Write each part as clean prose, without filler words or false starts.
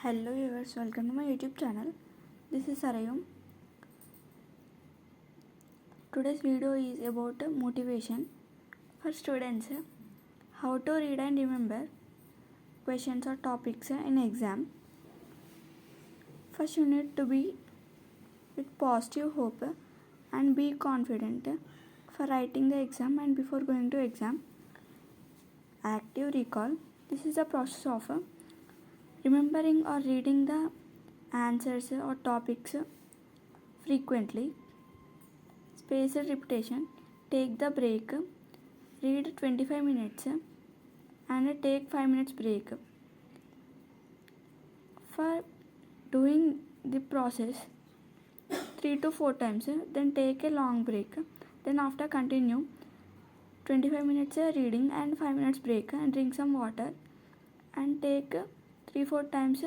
Hello viewers, welcome to my YouTube channel. This is Sarayum. Today's video is about motivation for students. How to read and remember questions or topics in exam. First you need to be with positive hope and be confident for writing the exam and before going to exam. Active recall. This is the process of remembering or reading the answers or topics frequently. Spaced repetition. Take the break. Read 25 minutes and take 5 minutes break. For doing the process 3 to 4 times, then take a long break. Then after continue 25 minutes reading and 5 minutes break and drink some water and take 3-4 times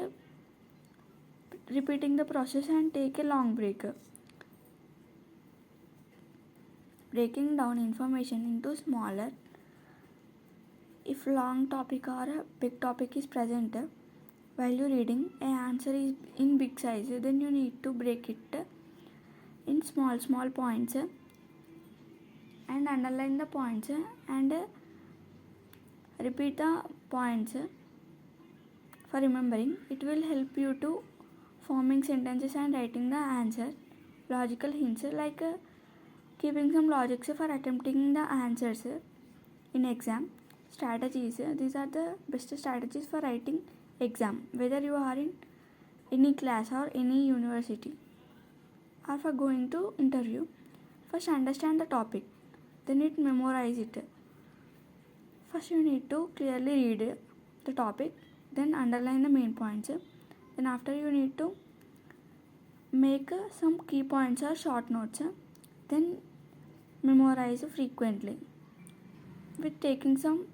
repeating the process and take a long break. Breaking down information into smaller. If long topic or a big topic is present while you reading, an answer is in big size, then you need to break it in small points and underline the points and repeat the points for remembering. It will help you to forming sentences and writing the answer. Logical hints like keeping some logics for attempting the answers in exam. Strategies. These are the best strategies for writing exam, whether you are in any class or any university or for going to interview. First understand the topic, then memorize it. First you need to clearly read the topic, then underline the main points. Then after you need to make some key points or short notes. Then memorize frequently with taking some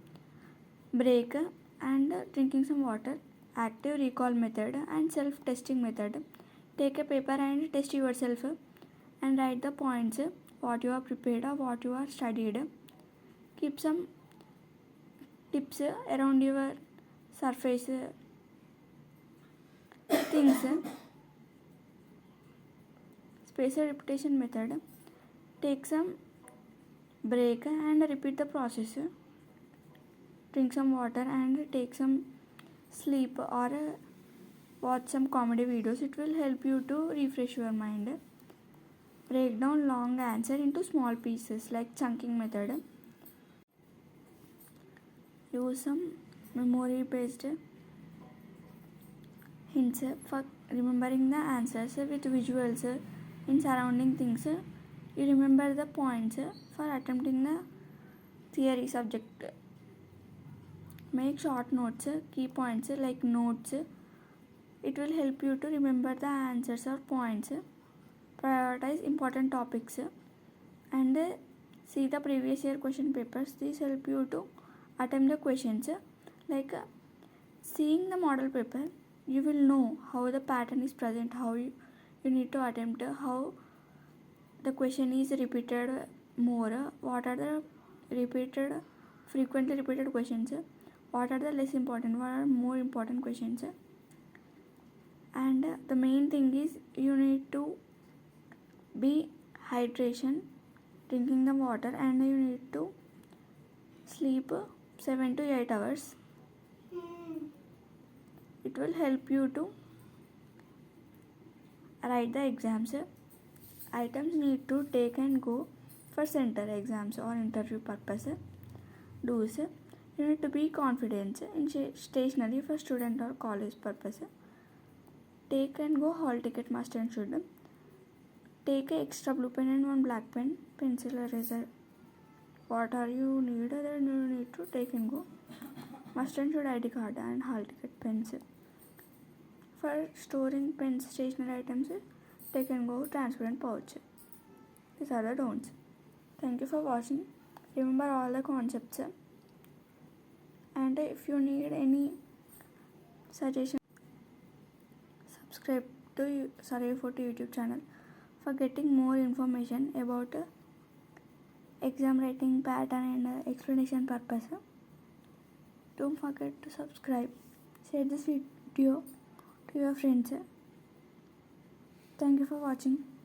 break and drinking some water. Active recall method and self-testing method. Take a paper and test yourself and write the points, what you are prepared or what you are studied. Keep some tips around your surface things. Spaced repetition method. Take some break and repeat the process. Drink some water and take some sleep or watch some comedy videos. It will help you to refresh your mind. Break down long answer into small pieces like chunking method. Use some memory based hints for remembering the answers with visuals in surrounding things. You remember the points for attempting the theory subject. Make short notes, key points like notes. It will help you to remember the answers or points. Prioritize important topics and see the previous year question papers. These help you to attempt the questions. Like seeing the model paper, you will know how the pattern is present, how you need to attempt, how the question is repeated more, what are the frequently repeated questions, what are the less important, what are more important questions. And the main thing is you need to be hydration, drinking the water, and you need to sleep 7 to 8 hours. It will help you to write the exams. Items need to take and go for center exams or interview purpose. Do's. You need to be confident in stationery for student or college purpose. Take and go hall ticket must and should. Take a extra blue pen and one black pen, pencil, eraser. What are you need? Then you need to take and go. Must and should ID card and hall ticket pens. For storing pens, stationery items, take and go transparent pouch. These are the don'ts. Thank you for watching. Remember all the concepts. And if you need any suggestion, subscribe to Sarayum YouTube channel for getting more information about exam writing pattern and explanation purpose. Don't forget to subscribe. Share this video to your friends. Thank you for watching.